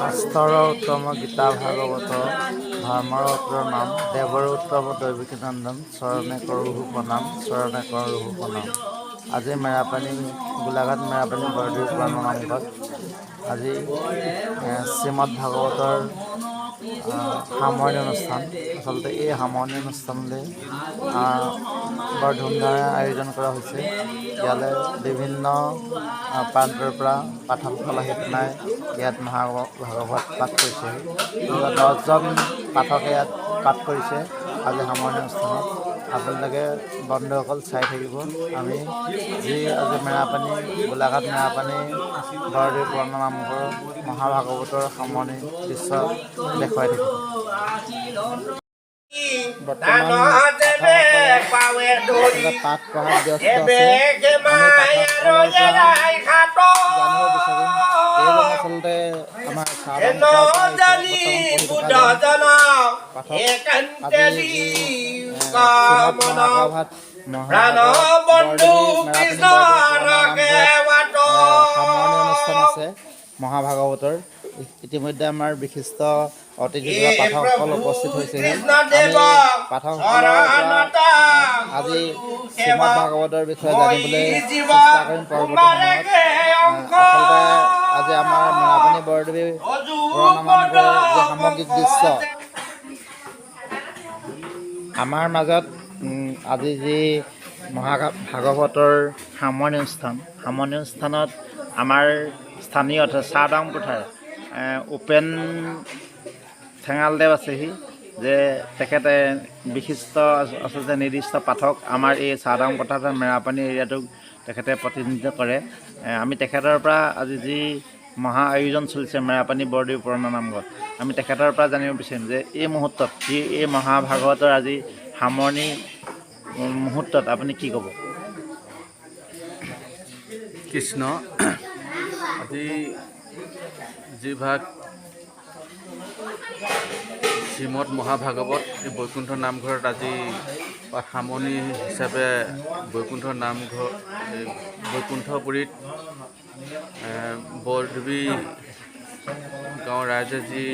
শাস্ত্ৰৰ উত্তম গীতা ভাগৱত ধৰ্মৰ উত্তৰ নাম দেৱৰ উত্তম দৈৱিকী নন্দন চৰণে কৰোহু প্ৰণাম চৰণে কৰোহু প্ৰণাম। আজি মেৰাপানী গোলাঘাট মেৰাপানী বৰদুই পুৰাণ নামঘৰত আজি শ্ৰীমদ ভাগৱতৰ সামৰণি অনুষ্ঠান। আচলতে এই সামৰণি অনুষ্ঠানলৈ বৰ ধুমধামেৰে আয়োজন কৰা হৈছে। ইয়ালৈ বিভিন্ন প্ৰান্তৰ পৰা পাঠকসকল আহি পেলাই ইয়াত ভাগৱত পাঠ কৰিছে। 10জন পাঠকে ইয়াত পাঠ কৰিছে আজি সামৰণি অনুষ্ঠানত। আপোনালোকে বন্ধুসকল চাই থাকিব। আমি যি আজি মেৰাপানী গোলাঘাট মেৰাপানী বৰদুই পুৰাণ নামঘৰ মহাভাগৱতৰ সামৰণি দৃশ্য দেখুৱাই থাকিব। বৰ্তমান পাঠ পঢ়াত ব্যস্ত আছে। আচলতে আমাৰ সামৰণি অনুষ্ঠান আছে মহাভাগৱতৰ। ইতিমধ্যে আমাৰ বিশিষ্ট অতিথি পাঠকসকল উপস্থিত হৈছেহি। পাঠকসকলৰ আজি শ্ৰীমদ ভাগৱতৰ বিষয়ে জানিবলৈ চেষ্টা কৰিম পৰৱৰ্তী সময়ত। আচলতে আজি আমাৰ মেৰাপানী বৰদুই পুৰাণ নামঘৰৰ যি সামগ্ৰিক দৃশ্য আমাৰ মাজত আজি যি মহাভাগৱতৰ সামৰণি অনুষ্ঠানত আমাৰ স্থানীয় চাওদাং পথাৰ উপেন ঠেঙালদেৱ আছেহি। যে তেখেতে বিশিষ্ট আচলতে নিৰ্দিষ্ট পাঠক আমাৰ এই চাওদাং পথাৰ মেৰাপানী এৰিয়াটোক তেখেতে প্ৰতিনিধিত্ব কৰে। আমি তেখেতৰ পৰা আজি যি মহা আয়োজন চলিছে মেৰাপানী বৰদুই পুৰাণ নামঘৰত, আমি তেখেতৰ পৰা জানিব বিচাৰিম যে এই মুহূৰ্তত যি এই মহাভাগৱতৰ আজি সামৰণি মুহূৰ্তত আপুনি কি ক'ব? কৃষ্ণ আজি যিভাগ শ্ৰীমদ মহাভাগৱত এই বৈকুণ্ঠ নামঘৰত আজি সামৰণি হিচাপে বৈকুণ্ঠপুৰীত বৰদুই গাঁৱৰ ৰাইজে যি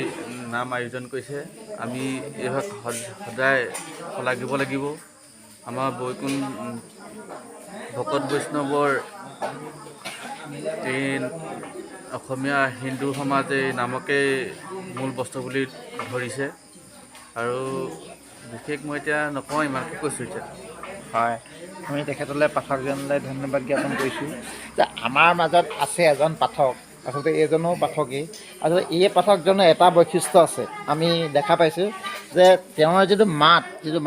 নাম আয়োজন কৰিছে, আমি এইভাগ সদায় শলাগিব লাগিব। আমাৰ ভকত বৈষ্ণৱৰ এই অসমীয়া হিন্দু সমাজে নামকেই মূল বস্তু বুলি ধৰিছে। আৰু বিশেষ মই এতিয়া নকওঁ, ইমানকৈ কৈছোঁ এতিয়া। হয়, আমি তেখেতলৈ পাঠকজনলৈ ধন্যবাদ জ্ঞাপন কৰিছোঁ যে আমাৰ মাজত আছে এজন পাঠক। আচলতে এইজনো পাঠকেই। আচলতে এই পাঠকজনৰ এটা বৈশিষ্ট্য আছে, আমি দেখা পাইছোঁ যে তেওঁৰ যিটো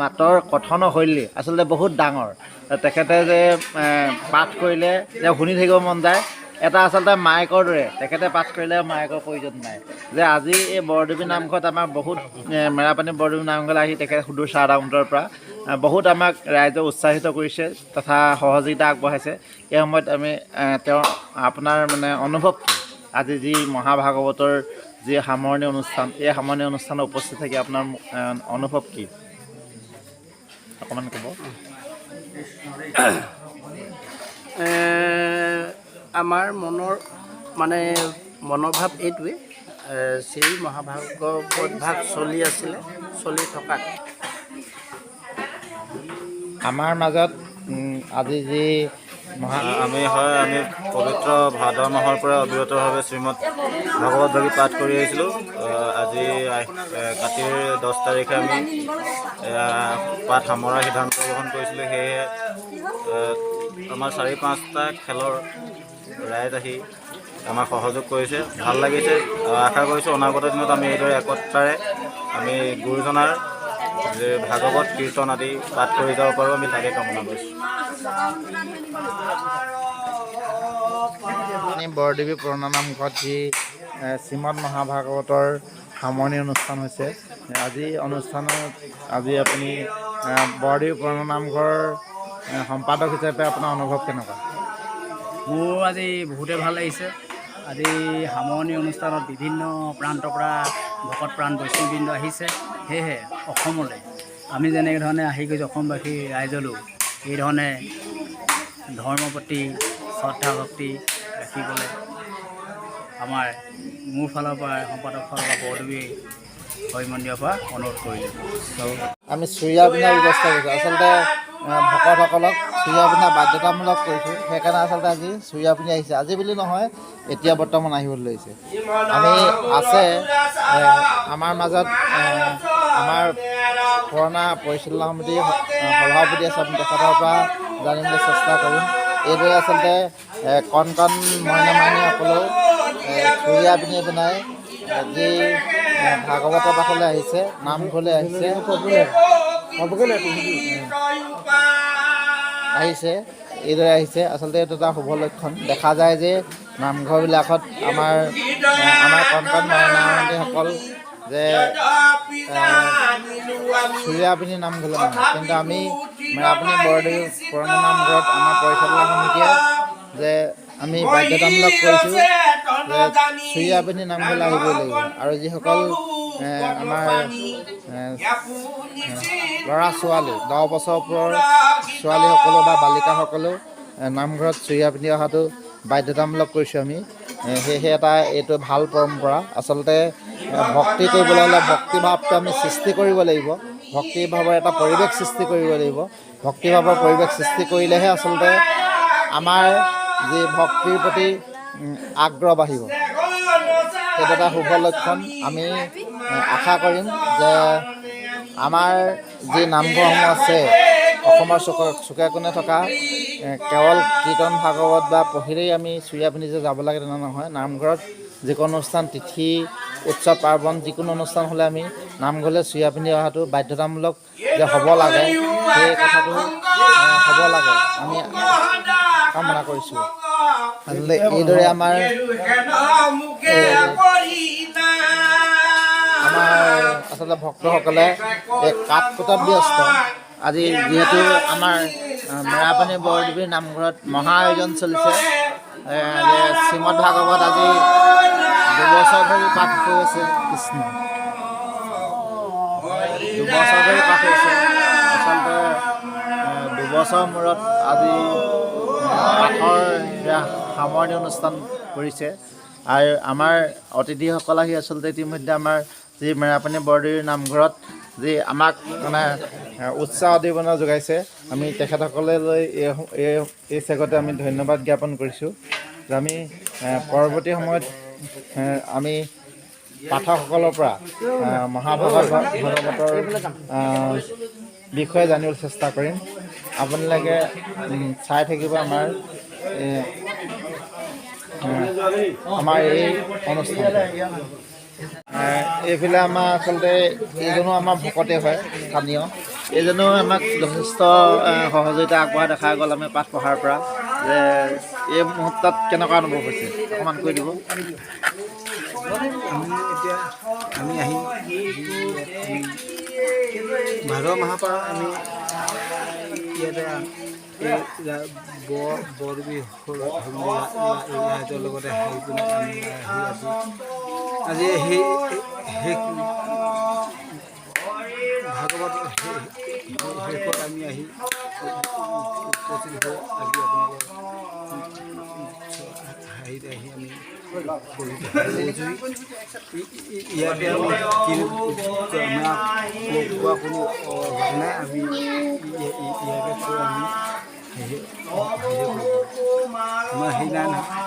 মাতৰ কথনৰ শৈলী আচলতে বহুত ডাঙৰ। তেখেতে যে পাঠ কৰিলে যে শুনি থাকিব মন যায়, এটা আচলতে মাইকৰ দৰে। তেখেতে পাঠ কৰিলে মাইকৰ প্ৰয়োজন নাই। যে আজি এই বৰদুই নামঘৰত আমাৰ বহুত মেৰাপানী বৰদুই নামঘৰলৈ আহি তেখেত সুদূৰ চাওদাংৰ পৰা বহুত আমাক ৰাইজে উৎসাহিত কৰিছে তথা সহযোগিতা আগবঢ়াইছে। এই সময়ত আমি তেওঁৰ আপোনাৰ অনুভৱ আজি যি মহাভাগৱতৰ যি সামৰণি অনুষ্ঠান, এই সামৰণি অনুষ্ঠানত উপস্থিত থাকি আপোনাৰ অনুভৱ কি অকণমান ক'ব? আমাৰ মনোভাৱ এইটোৱে, শ্ৰী মহাভাগৱত ভাগ চলি থকা আমাৰ মাজত আজি যি আমি পবিত্ৰ ভাদ মাহৰ পৰা অবিৰতভাৱে শ্ৰীমদ ভাগৱত ভাগী পাঠ কৰি আহিছিলোঁ। আজি কাতিৰ 10 তাৰিখে আমি পাঠ সামৰাৰ সিদ্ধান্ত গ্ৰহণ কৰিছিলোঁ। সেয়েহে আমাৰ 4-5টা খেলৰ ৰাইজ আহি আমাক সহযোগ কৰিছে, ভাল লাগিছে। আশা কৰিছোঁ অনাগত দিনত আমি এইদৰে একতাৰে আমি গুৰুজনাৰ যে ভাগৱত কীৰ্তন আদি পাঠ কৰি যাব পাৰোঁ, আমি তাকে কামনা কৰিছোঁ। বৰদুই পুৰাণ নামঘৰত যি শ্ৰীমদ মহাভাগৱতৰ সামৰণি অনুষ্ঠান হৈছে, আজি আপুনি বৰদুই পুৰাণ নামঘৰৰ সম্পাদক হিচাপে আপোনাৰ অনুভৱ কেনেকুৱা? মোৰ আজি বহুতেই ভাল লাগিছে। আজি সামৰণি অনুষ্ঠানত বিভিন্ন প্ৰান্তৰ পৰা ভকত প্ৰাণ বৈষ্ণৱবৃন্দ আহিছে। সেয়েহে অসমলৈ আমি যেনেধৰণে আহি গৈছোঁ, অসমবাসী ৰাইজলৈও এইধৰণে ধৰ্মৰ প্ৰতি শ্ৰদ্ধা ভক্তি ৰাখিবলৈ আমাৰ মোৰ ফালৰ পৰা সম্পাদক ফালৰ পৰা বৰদেৱী হৰি মন্দিৰৰ পৰা অনুৰোধ কৰিলোঁ। আমি চুৰিয়া পিন্ধাৰ ব্যৱস্থা কৰিছোঁ। আচলতে ভকতসকলক চুৰিয়া পিন্ধা বাধ্যতামূলক কৰিছোঁ। সেইকাৰণে আচলতে আজি চুৰিয়া পিন্ধি আহিছে। আজি বুলি নহয়, এতিয়া বৰ্তমান আহিবলৈ লৈছে। আমি আছে আমাৰ মাজত আমাৰ পুৰণা পৰিচালনা সমিতিৰ সভাপতি আছে, আমি তেখেতৰ পৰা জানিবলৈ চেষ্টা কৰিম। এইদৰে আচলতে কণ কণ মইনা মাইনীসকলেও চুৰিয়া পিন্ধি পিনাই যি ভাগৱতৰ পাঠলৈ আহিছে, নামঘৰলৈ আহিছে এইদৰে আহিছে। আচলতে এইটো এটা শুভ লক্ষণ। দেখা যায় যে নামঘৰবিলাকত আমাৰ কণ কণ মইনাসকল যে চুৰিয়া পিন্ধি নামঘৰলৈ নাহে, কিন্তু আমি মেৰাপানী বৰদেৱী পুৰণা নামঘৰত আমাৰ পৰিচালনা সমিতিয়ে যে আমি বাধ্যতামূলক কৰিছোঁ যে চুৰিয়া পিন্ধি নামঘৰলৈ আহিবই লাগিব। আৰু যিসকল আমাৰ ল'ৰা ছোৱালী 10 বছৰ ওপৰৰ ছোৱালীসকলো বা বালিকাসকলেও নামঘৰত চুৰিয়া পিন্ধি অহাটো বাধ্যতামূলক কৰিছোঁ আমি। সেয়েহে এইটো ভাল পৰম্পৰা। আচলতে ভক্তি কৰিবলৈ হ'লে ভক্তিভাৱটো আমি সৃষ্টি কৰিব লাগিব। ভক্তিভাৱৰ এটা পৰিৱেশ সৃষ্টি কৰিব লাগিব। ভক্তিভাৱৰ পৰিৱেশ সৃষ্টি কৰিলেহে আচলতে আমাৰ যি ভক্তিৰ প্ৰতি আগ্ৰহ বাঢ়িব। সেইটো এটা শুভ লক্ষণ। আমি আশা কৰিম যে আমাৰ যি নামঘৰসমূহ আছে অসমৰ চুকে কোণে থকা কেৱল কীৰ্তন ভাগৱত বা পঢ়িলেই আমি চুৰিয়া পিন্ধি যে যাব লাগে তেনে নহয়। নামঘৰত যিকোনো অনুষ্ঠান, তিথি, উৎসৱ পাৰ্বণ যিকোনো অনুষ্ঠান হ'লে আমি নামঘৰলৈ চুৰিয়া পিন্ধি অহাটো বাধ্যতামূলক যে হ'ব লাগে, সেই কথাটো হ'ব লাগে আমি কামনা কৰিছোঁ। আচলতে এইদৰে আমাৰ আচলতে ভক্তসকলে কাঠ কুটাত ব্যস্ত। আজি যিহেতু আমাৰ মেৰাপানী বৰদেৱীৰ নামঘৰত মহা আয়োজন চলিছে, শ্ৰীমদ ভাগৱত আজি 2 বছৰ ধৰি পাঠ হৈ আছে। কৃষ্ণ 2 বছৰ ধৰি পাঠ হৈছে। আচলতে 2 বছৰৰ মূৰত আজি পাঠৰ সামৰণি অনুষ্ঠান কৰিছে। আৰু আমাৰ অতিথিসকল আহি আচলতে ইতিমধ্যে আমাৰ যি মেৰাপানী বৰদেৱীৰ নামঘৰত যি আমাক মানে উৎসাহ অধিবনা যোগাইছে, আমি তেখেতসকললৈ এই চেগতে আমি ধন্যবাদ জ্ঞাপন কৰিছোঁ। যে আমি পৰৱৰ্তী সময়ত আমি পাঠকসকলৰ পৰা মহাভাগৱতৰ বিষয়ে জানিবলৈ চেষ্টা কৰিম। আপোনালোকে চাই থাকিব আমাৰ এই অনুষ্ঠান। এইফালে আমাৰ আচলতে এইজনো আমাৰ ভকতে হয়, স্থানীয়। এইজনেও আমাক যথেষ্ট সহযোগিতা আগবঢ়া দেখা গ'ল আমি পাঠ পঢ়াৰ পৰা। যে এই মুহূৰ্তত কেনেকুৱা অনুভৱ হৈছে অকণমান কৈ দিব। আমি আহি ভাদ মাহৰ পৰা আমি ইয়াতে বৰদেৱী ৰাইজৰ লগতে আহি পিনে আমি আজি সেই ভাগৱত শেষত আমি আহি উপস্থিত হৈ আজি আপোনালোকৰ হেৰিত আহি আমি ইয়াতে আমি কোৱা কোনো ঘটনাই আমি ইয়াতে কৈ আমি আমাৰ হেৰি নাই নহয়।